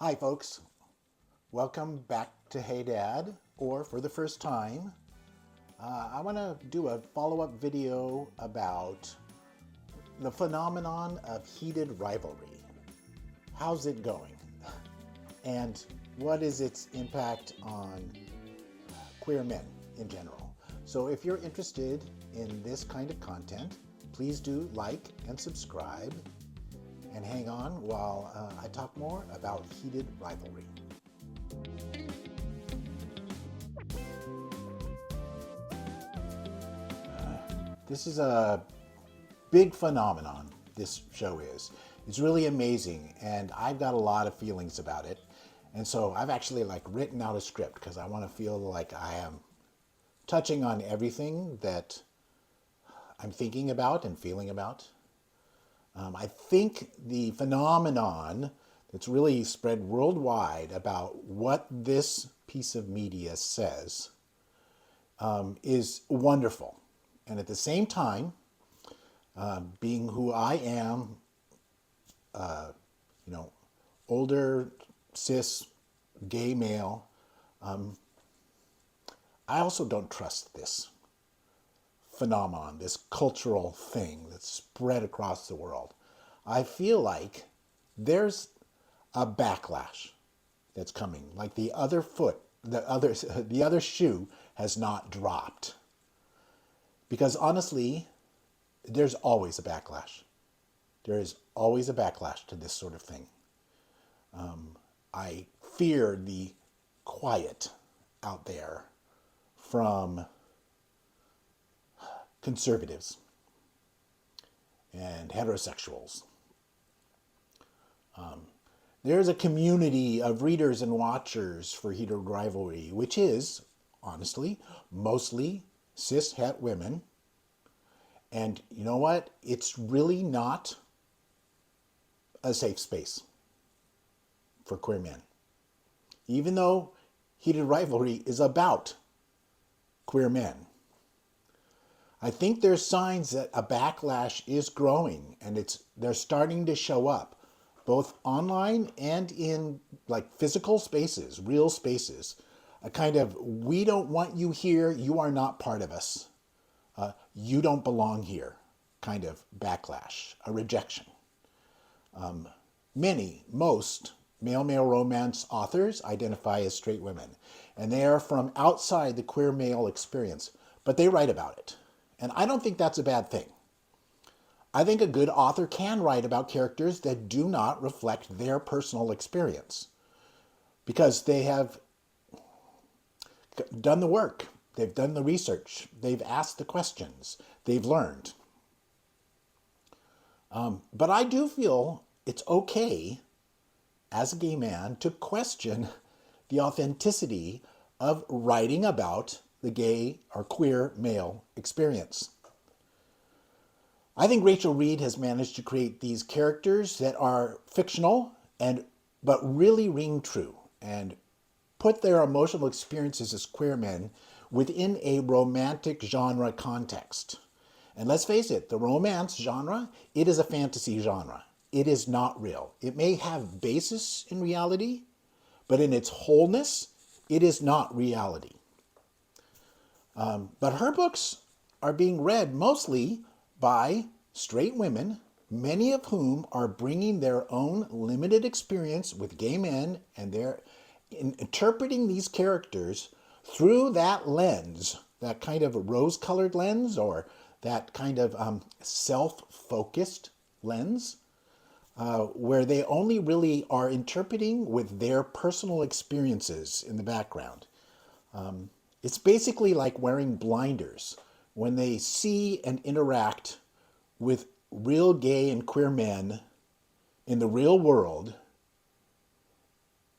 Hi folks, welcome back to Hey Dad, or for the first time, I want to do a follow-up video about the phenomenon of heated rivalry. How's it going? And what is its impact on queer men in general? So if you're interested in this kind of content, please do like and subscribe and hang on while I talk more about heated rivalry. This is a big phenomenon, this show is. It's really amazing, and I've got a lot of feelings about it. And so I've actually written out a script because I want to feel like I am touching on everything that I'm thinking about and feeling about. I think the phenomenon that's really spread worldwide about what this piece of media says is wonderful. And at the same time, being who I am, older, cis, gay male, I also don't trust this phenomenon, this cultural thing that's spread across the world. I feel like there's a backlash that's coming. Like the other shoe has not dropped. Because honestly, there's always a backlash. There is always a backlash to this sort of thing. I fear the quiet out there from conservatives and heterosexuals. There's a community of readers and watchers for Heated Rivalry, which is, honestly, mostly cis-het women. And you know what? It's really not a safe space for queer men. Even though Heated Rivalry is about queer men. I think there's signs that a backlash is growing, and they're starting to show up, both online and in physical spaces, real spaces. A kind of, we don't want you here, you are not part of us. You don't belong here kind of backlash, a rejection. Most male-male romance authors identify as straight women, and they are from outside the queer male experience, but they write about it. And I don't think that's a bad thing. I think a good author can write about characters that do not reflect their personal experience because they have done the work, they've done the research, they've asked the questions, they've learned. But I do feel it's okay as a gay man to question the authenticity of writing about the gay or queer male experience. I think Rachel Reed has managed to create these characters that are fictional but really ring true and put their emotional experiences as queer men within a romantic genre context. And let's face it, the romance genre, it is a fantasy genre. It is not real. It may have basis in reality, but in its wholeness, it is not reality. But her books are being read mostly by straight women, many of whom are bringing their own limited experience with gay men, and they're interpreting these characters through that lens, that kind of rose-colored lens, or that kind of self-focused lens, where they only really are interpreting with their personal experiences in the background. It's basically like wearing blinders when they see and interact with real gay and queer men in the real world,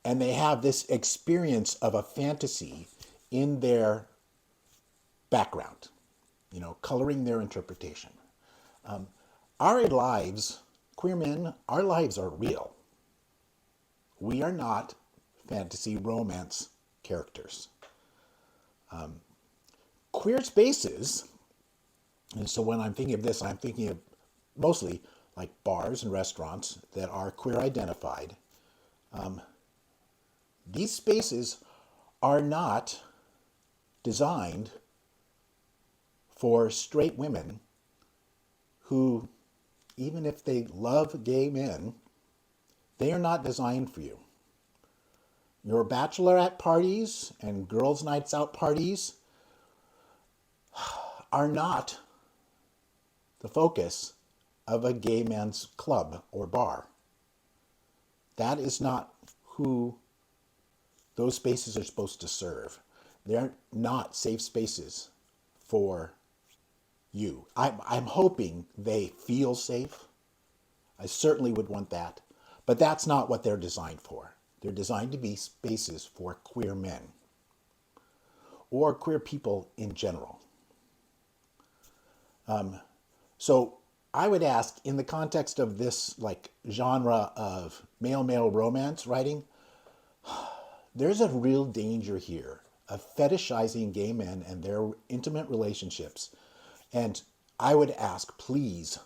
and they have this experience of a fantasy in their background, coloring their interpretation. Our lives, queer men, our lives are real. We are not fantasy romance characters. Queer spaces, and so when I'm thinking of this, I'm thinking of mostly like bars and restaurants that are queer identified. These spaces are not designed for straight women who, even if they love gay men, they are not designed for you. Your bachelorette parties and girls' nights out parties are not the focus of a gay man's club or bar. That is not who those spaces are supposed to serve. They're not safe spaces for you. I'm hoping they feel safe. I certainly would want that. But that's not what they're designed for. They're designed to be spaces for queer men or queer people in general. So I would ask, in the context of this like genre of male-male romance writing, there's a real danger here of fetishizing gay men and their intimate relationships. And I would ask, please,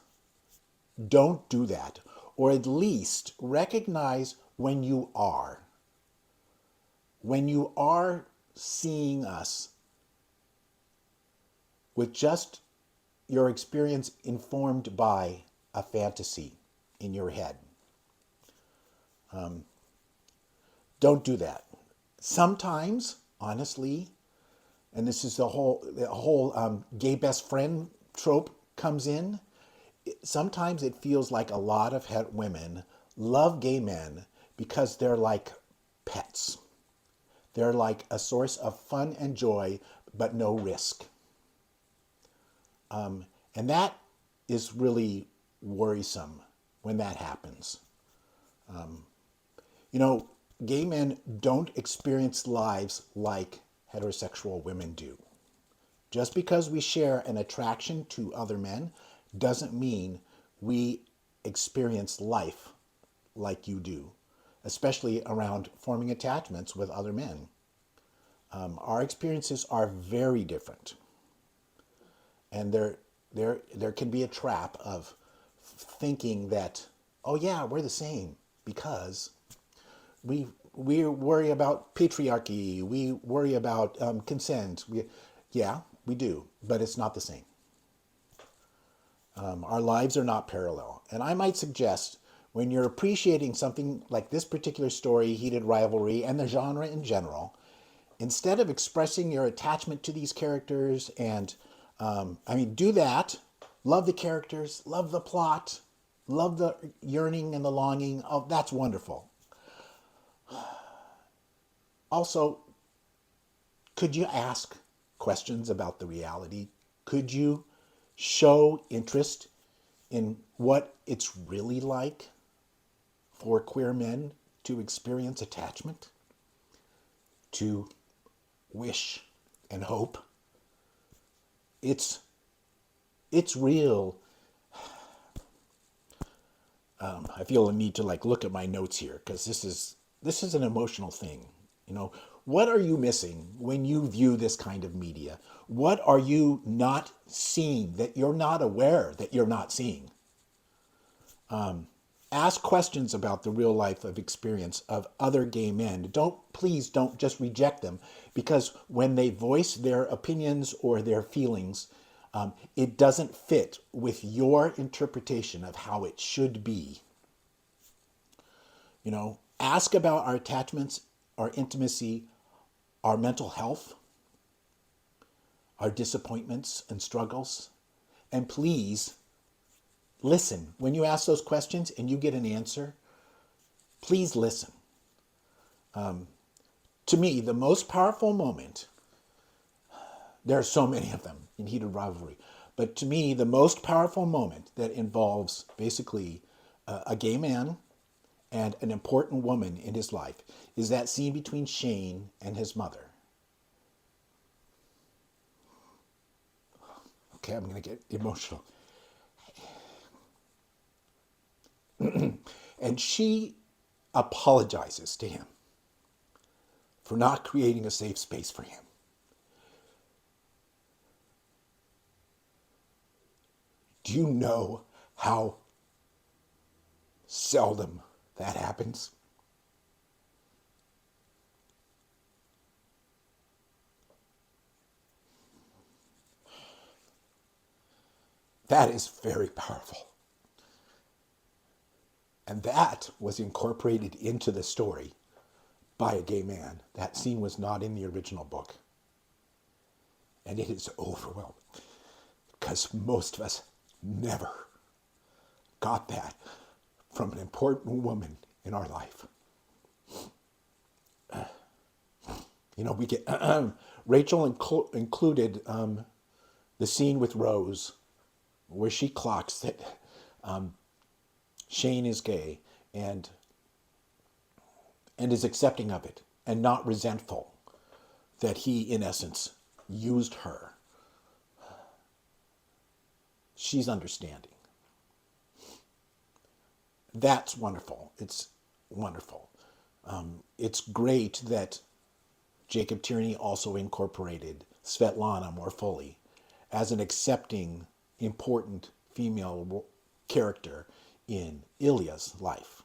don't do that. Or at least recognize when you are. When you are seeing us with just your experience informed by a fantasy in your head. Don't do that. Sometimes, honestly, and this is the whole gay best friend trope comes in. Sometimes it feels like a lot of women love gay men because they're like pets. They're like a source of fun and joy, but no risk. And that is really worrisome when that happens. Gay men don't experience lives like heterosexual women do. Just because we share an attraction to other men doesn't mean we experience life like you do, especially around forming attachments with other men. Our experiences are very different. And there can be a trap of thinking that, oh yeah, we're the same because we worry about patriarchy, we worry about consent. Yeah, we do, but it's not the same. Our lives are not parallel. And I might suggest, when you're appreciating something like this particular story, Heated Rivalry, and the genre in general, instead of expressing your attachment to these characters and, do that. Love the characters, love the plot, love the yearning and the longing. Oh, that's wonderful. Also, could you ask questions about the reality? Could you show interest in what it's really like for queer men to experience attachment, to wish and hope? It's real. I feel a need to look at my notes here because this is an emotional thing. What are you missing when you view this kind of media? What are you not seeing that you're not aware that you're not seeing? Ask questions about the real life of experience of other gay men. Please don't just reject them, because when they voice their opinions or their feelings, it doesn't fit with your interpretation of how it should be. Ask about our attachments, our intimacy, our mental health, our disappointments and struggles. And please listen. When you ask those questions and you get an answer, please listen. To me, the most powerful moment, there are so many of them in Heated Rivalry, but to me, the most powerful moment that involves basically a gay man and an important woman in his life is that scene between Shane and his mother. Okay, I'm going to get emotional. And she apologizes to him for not creating a safe space for him. Do you know how seldom that happens? That is very powerful. And that was incorporated into the story by a gay man. That scene was not in the original book. And it is overwhelming because most of us never got that from an important woman in our life. You know, we get Rachel included the scene with Rose where she clocks that Shane is gay and is accepting of it and not resentful that he, in essence, used her. She's understanding. That's wonderful. It's wonderful. It's great that Jacob Tierney also incorporated Svetlana more fully as an accepting, important female character in Ilya's life.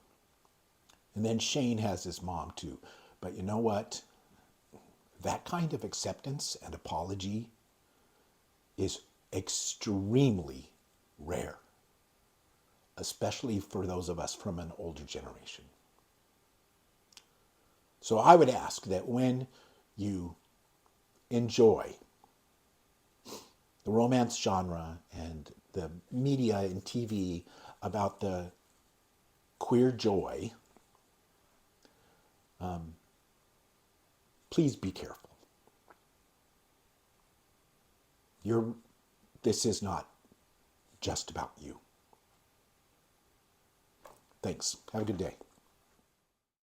And then Shane has his mom too. But you know what? That kind of acceptance and apology is extremely rare, especially for those of us from an older generation. So I would ask that when you enjoy the romance genre and the media and TV about the queer joy, please be careful. This is not just about you. Thanks. Have a good day.